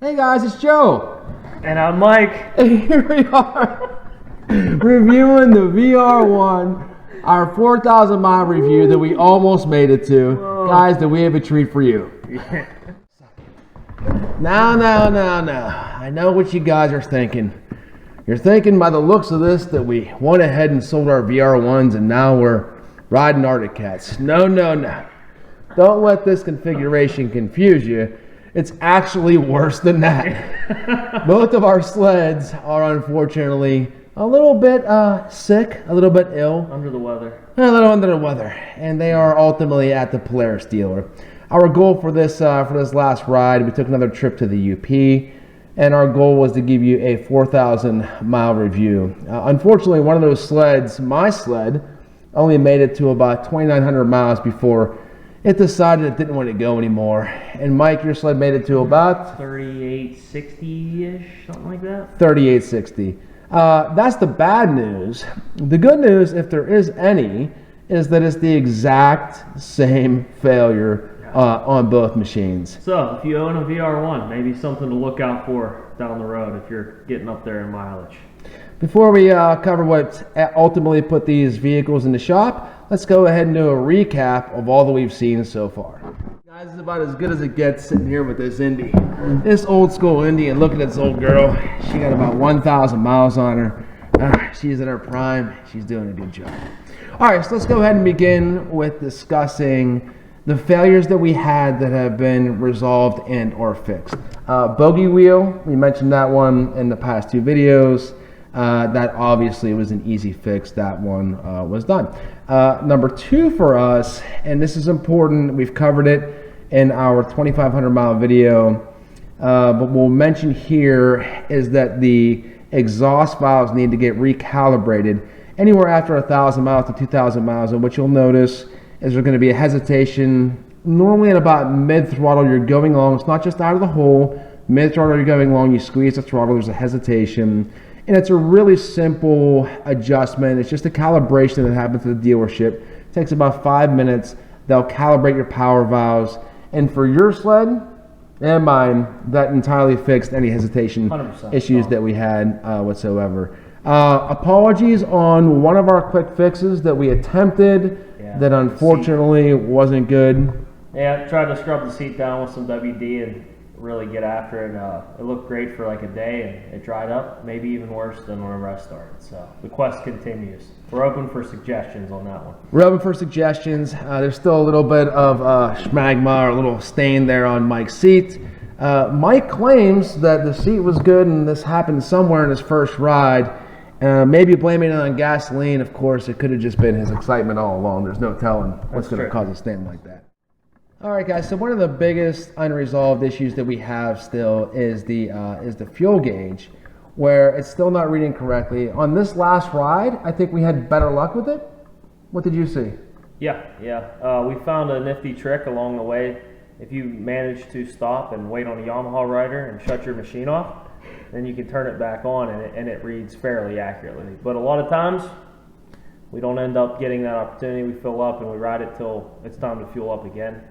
Hey guys, it's Joe. And I'm Mike. And here we are reviewing the VR1, our 4,000 mile review that we almost made it to. Whoa. Guys, do we have a treat for you? Yeah. Now. I know what you guys are thinking. You're thinking by the looks of this that we went ahead and sold our VR1s and now we're riding Arctic Cats. No. Don't let this configuration confuse you. It's actually worse than that. Both of our sleds are unfortunately a little bit sick, a little bit ill. Under the weather. A little under the weather. And they are ultimately at the Polaris dealer. Our goal for this last ride, we took another trip to the UP, and our goal was to give you a 4,000 mile review. Unfortunately, one of those sleds, my sled, only made it to about 2,900 miles before it decided it didn't want to go anymore. And Mike, your sled made it to about 3860-ish, something like that. 3860. That's the bad news. The good news, if there is any, is that it's the exact same failure on both machines. So, if you own a VR1, maybe something to look out for down the road if you're getting up there in mileage. Before we cover what ultimately put these vehicles in the shop, let's go ahead and do a recap of all that we've seen so far. Guys, it's about as good as it gets sitting here with this Indy. This old school Indy, and look at this old girl. She got about 1,000 miles on her. She's in her prime. She's doing a good job. All right, so let's go ahead and begin with discussing the failures that we had that have been resolved and or fixed. Bogey wheel, we mentioned that one in the past two videos. That obviously was an easy fix. That one was done. Number two for us, and this is important, we've covered it in our 2,500 mile video, but we'll mention here is that the exhaust valves need to get recalibrated anywhere after 1,000 miles to 2,000 miles. And what you'll notice is there's going to be a hesitation normally at about mid-throttle. You're going along. It's not just out of the hole. Mid-throttle, you're going along. You squeeze the throttle. There's a hesitation. And it's a really simple adjustment. It's just a calibration that happens at the dealership. It takes about 5 minutes. They'll calibrate your power valves. And for your sled and mine, that entirely fixed any hesitation 100%. issues that we had whatsoever. Apologies on one of our quick fixes that we attempted that unfortunately wasn't good. Yeah, I tried to scrub the seat down with some WD and really get after it. It looked great for like a day and it dried up, maybe even worse than whenever I started. So the quest continues. We're open for suggestions on that one. We're open for suggestions. There's still a little bit of schmagma or a little stain there on Mike's seat. Mike claims that the seat was good and this happened somewhere in his first ride. Maybe blaming it on gasoline. Of course, it could have just been his excitement all along. There's no telling what's going to cause a stain like that. All right, guys. So one of the biggest unresolved issues that we have still is the fuel gauge, where it's still not reading correctly. On this last ride, I think we had better luck with it. What did you see? Yeah. We found a nifty trick along the way. If you manage to stop and wait on a Yamaha rider and shut your machine off, then you can turn it back on and it reads fairly accurately. But a lot of times, we don't end up getting that opportunity. We fill up and we ride it till it's time to fuel up again.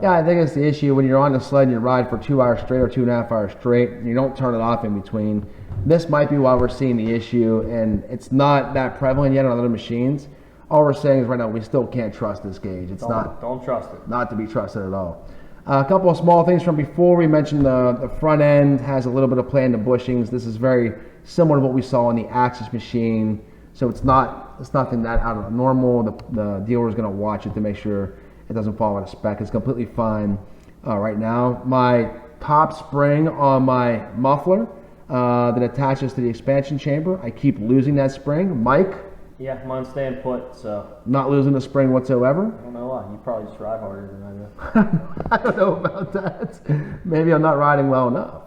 Yeah, I think it's the issue when you're on the sled and you ride for 2 hours straight or 2.5 hours straight, and you don't turn it off in between. This might be why we're seeing the issue, and it's not that prevalent yet on other machines. All we're saying is right now we still can't trust this gauge. Don't trust it. Not to be trusted at all. A couple of small things from before. We mentioned the front end has a little bit of play in the bushings. This is very similar to what we saw on the Axis machine, so it's nothing that out of the normal. The dealer is going to watch it to make sure it doesn't fall out of spec. It's completely fine right now. My top spring on my muffler that attaches to the expansion chamber, I keep losing that spring. Mike? Yeah, mine's staying put, so. Not losing the spring whatsoever? I don't know why. You probably just ride harder than I do. I don't know about that. Maybe I'm not riding well enough.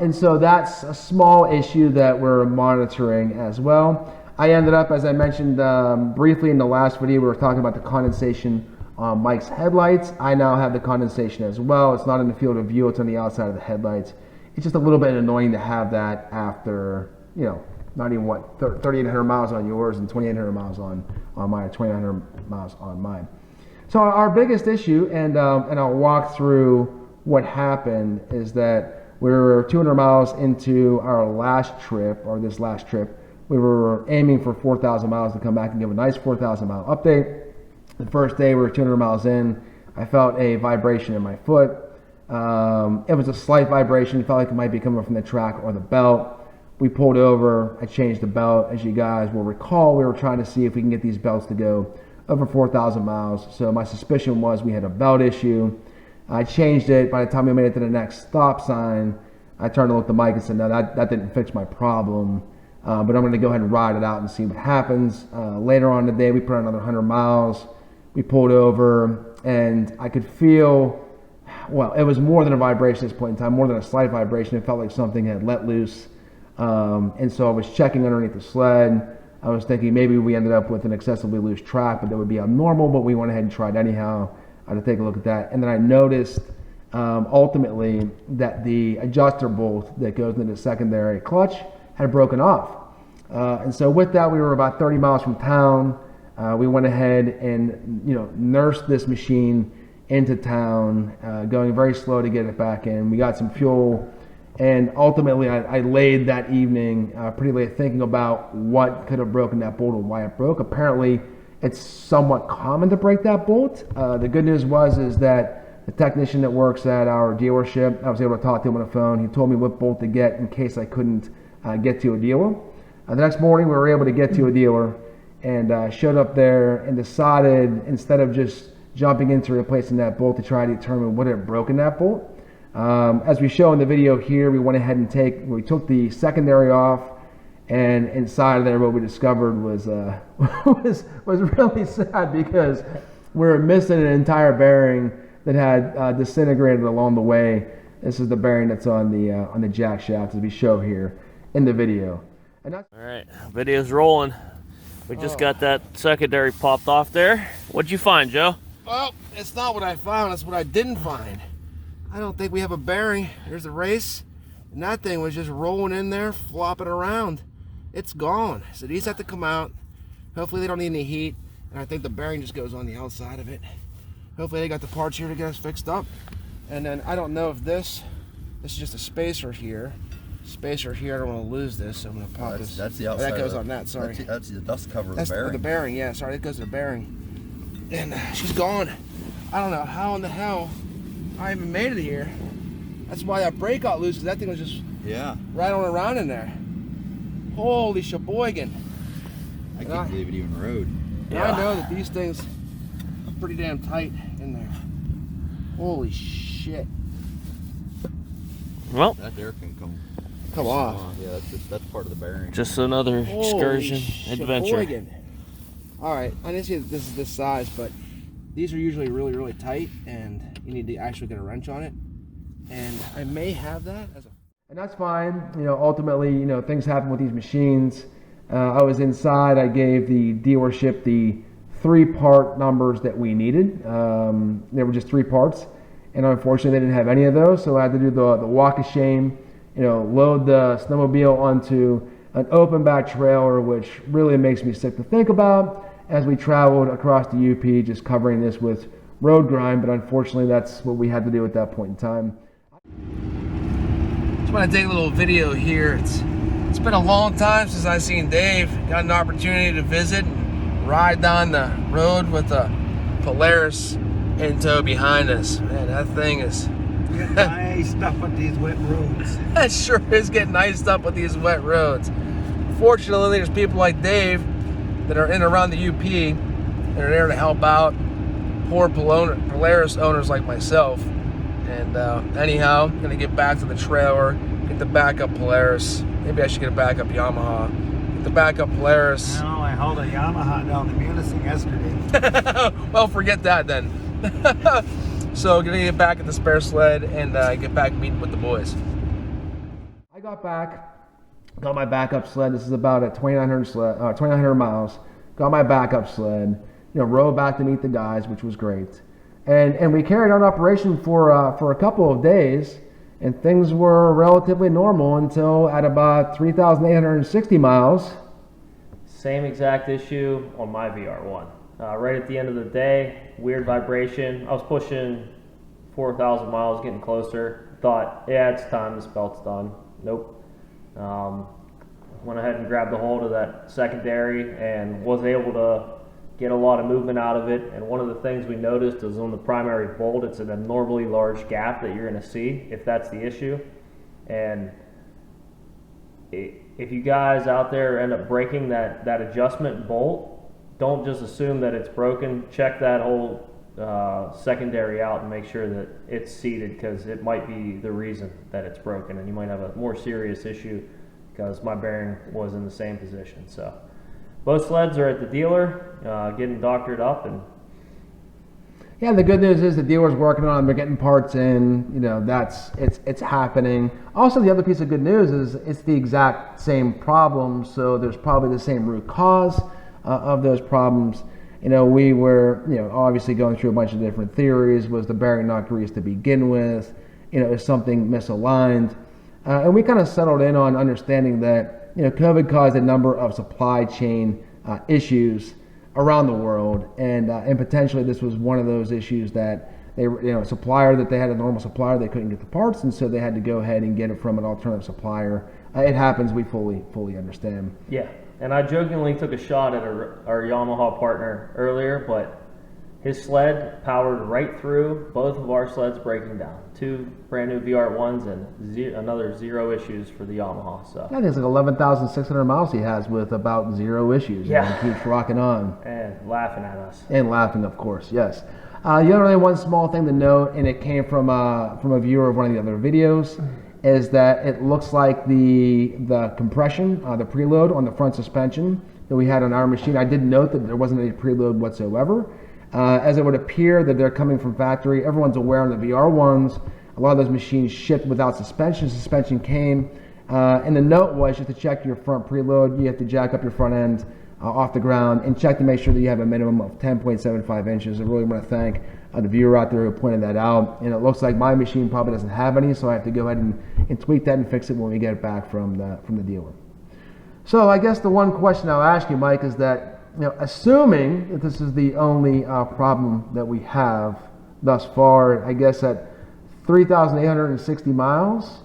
And so that's a small issue that we're monitoring as well. I ended up, as I mentioned briefly in the last video, we were talking about the condensation on Mike's headlights. I now have the condensation as well. It's not in the field of view, it's on the outside of the headlights. It's just a little bit annoying to have that after, not even 3,800 miles on yours and 2,800 miles on mine, or 2,900 miles on mine. So our biggest issue, and I'll walk through what happened, is that we were 200 miles into our last trip, or this last trip. We were aiming for 4,000 miles to come back and give a nice 4,000 mile update. The first day we were 200 miles in, I felt a vibration in my foot. It was a slight vibration. It felt like it might be coming from the track or the belt. We pulled over. I changed the belt. As you guys will recall, we were trying to see if we can get these belts to go over 4,000 miles. So my suspicion was we had a belt issue. I changed it. By the time we made it to the next stop sign, I turned to look at Mike and said, no, that didn't fix my problem. But I'm going to go ahead and ride it out and see what happens. Later on in the day, we put on another 100 miles. We pulled over, and I could feel, well, it was more than a vibration at this point in time, more than a slight vibration. It felt like something had let loose. And so I was checking underneath the sled. I was thinking maybe we ended up with an excessively loose track, but that would be abnormal, but we went ahead and tried anyhow to take a look at that. And then I noticed ultimately that the adjuster bolt that goes into the secondary clutch had broken off. And so with that, we were about 30 miles from town. We went ahead and nursed this machine into town, going very slow to get it back in. We got some fuel, and ultimately I laid that evening pretty late thinking about what could have broken that bolt and why it broke. Apparently it's somewhat common to break that bolt. The good news is that the technician that works at our dealership, I was able to talk to him on the phone. He told me what bolt to get in case I couldn't get to a dealer. The next morning we were able to get to a dealer, and showed up there and decided, instead of just jumping into replacing that bolt, to try to determine what had broken that bolt. As we show in the video here, we went ahead and we took the secondary off, and inside of there what we discovered was was really sad, because we were missing an entire bearing that had disintegrated along the way. This is the bearing that's on the jack shaft, as we show here in the video. And all right, video's rolling. We just got that secondary popped off there. What'd you find, Joe? Well, it's not what I found, it's what I didn't find. I don't think we have a bearing. There's the race, and that thing was just rolling in there, flopping around. It's gone. So these have to come out. Hopefully they don't need any heat, and I think the bearing just goes on the outside of it. Hopefully they got the parts here to get us fixed up. And then I don't know if this is just a spacer here. I don't want to lose this, so I'm going to pop this. That's the outside. That goes on that, sorry. That's the dust cover of That's the bearing. the bearing, yeah, sorry, that goes to the bearing. And she's gone. I don't know how in the hell I even made it here. That's why that brake got loose, because that thing was just rattling around in there. Holy sheboygan. I can't believe it even rode. Yeah. I know that these things are pretty damn tight in there. Holy shit. Well, that there can come off. Yeah, that's part of the bearing. Just another excursion adventure. Alright, I didn't see that this is this size, but these are usually really, really tight, and you need to actually get a wrench on it. And I may have that as a... And that's fine. Ultimately, things happen with these machines. I was inside. I gave the dealership the 3-part numbers that we needed. There were just 3 parts, and unfortunately they didn't have any of those, so I had to do the walk of shame, load the snowmobile onto an open back trailer, which really makes me sick to think about, as we traveled across the UP, just covering this with road grime. But unfortunately that's what we had to do at that point in time. Just want to take a little video here. It's been a long time since I've seen Dave. Got an opportunity to visit and ride down the road with a Polaris in tow behind us. Man, that thing is getting iced up with these wet roads. That sure is getting iced up with these wet roads. Fortunately, there's people like Dave that are in and around the UP that are there to help out poor Polaris owners like myself. And anyhow, I'm gonna get back to the trailer, get the backup Polaris. Maybe I should get a backup Yamaha. Get the backup Polaris. No, I hauled a Yamaha down to Munising yesterday. Well, forget that then. So gonna get back at the spare sled and get back meeting with the boys. I got my backup sled. This is about a 2,900 miles. Got my backup sled. rode back to meet the guys, which was great. And we carried on operation for a couple of days, and things were relatively normal until at about 3,860 miles. Same exact issue on my VR1. Right at the end of the day, weird vibration. I was pushing 4,000 miles, getting closer. Thought, yeah, it's time, this belt's done. Nope. Went ahead and grabbed a hold of that secondary and was able to get a lot of movement out of it. And one of the things we noticed is on the primary bolt, it's an abnormally large gap that you're going to see if that's the issue. And if you guys out there end up breaking that adjustment bolt, don't just assume that it's broken. Check that whole secondary out and make sure that it's seated, because it might be the reason that it's broken, and you might have a more serious issue, because my bearing was in the same position. So both sleds are at the dealer, getting doctored up, and yeah, the good news is the dealer's working on them. They're getting parts in. It's happening. Also, the other piece of good news is it's the exact same problem, so there's probably the same root cause of those problems. We were obviously going through a bunch of different theories. Was the bearing not greased to begin with? Is something misaligned? And we kind of settled in on understanding that COVID caused a number of supply chain issues around the world, and potentially this was one of those issues that they were, a supplier that they had a normal supplier, they couldn't get the parts, and so they had to go ahead and get it from an alternative supplier. It happens. We fully understand. Yeah, and I jokingly took a shot at our Yamaha partner earlier, but his sled powered right through both of our sleds breaking down. 2 brand new VR1s and another 0 issues for the Yamaha. So I think it's like 11,600 miles he has with about 0 issues. Yeah, and he keeps rocking on and laughing at us. And laughing, of course. Yes. The only one small thing to note, and it came from a viewer of one of the other videos, is that it looks like the compression, the preload on the front suspension that we had on our machine. I did note that there wasn't any preload whatsoever. As it would appear that they're coming from factory. Everyone's aware on the VR1s, a lot of those machines shipped without suspension. Suspension came, and the note was just to check your front preload. You have to jack up your front end off the ground and check to make sure that you have a minimum of 10.75 inches. I really want to thank the viewer out there who pointed that out. And it looks like my machine probably doesn't have any, so I have to go ahead and tweak that and fix it when we get it back from the dealer. So I guess the one question I'll ask you, Mike, is that, assuming that this is the only problem that we have thus far, I guess at 3,860 miles,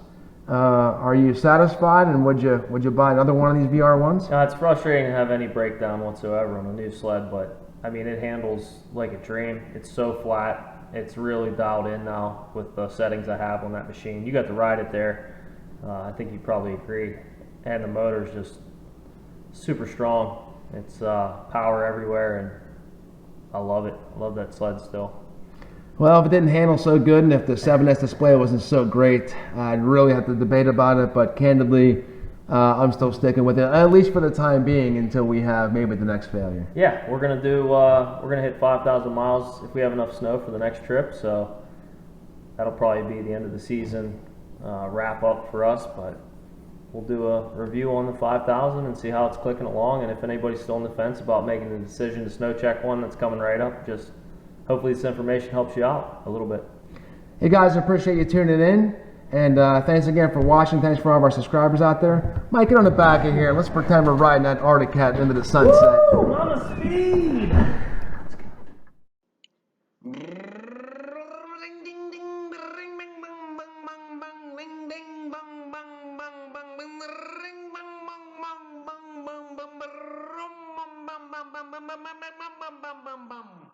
are you satisfied, and would you buy another one of these VR1s? It's frustrating to have any breakdown whatsoever on a new sled, but I mean, it handles like a dream. It's so flat. It's really dialed in now with the settings I have on that machine. You got to ride it there. I think you probably agree. And the motor's just super strong. It's power everywhere, and I love it. I love that sled still. Well, if it didn't handle so good, and if the 7S display wasn't so great, I'd really have to debate about it. But candidly, I'm still sticking with it, at least for the time being, until we have maybe the next failure. Yeah, we're gonna hit 5,000 miles if we have enough snow for the next trip. So that'll probably be the end of the season wrap up for us. But we'll do a review on the 5,000 and see how it's clicking along. And if anybody's still on the fence about making the decision to snow check one that's coming right up, just hopefully this information helps you out a little bit. Hey guys, I appreciate you tuning in. And thanks again for watching. Thanks for all of our subscribers out there. Mike, get on the back of here. Let's pretend we're riding that Arctic Cat into the sunset. Woo! Mama speed! Bum, bum, bum, bum, bum, bum, bum, bum, bum, bum, bum, bum, bum, bum.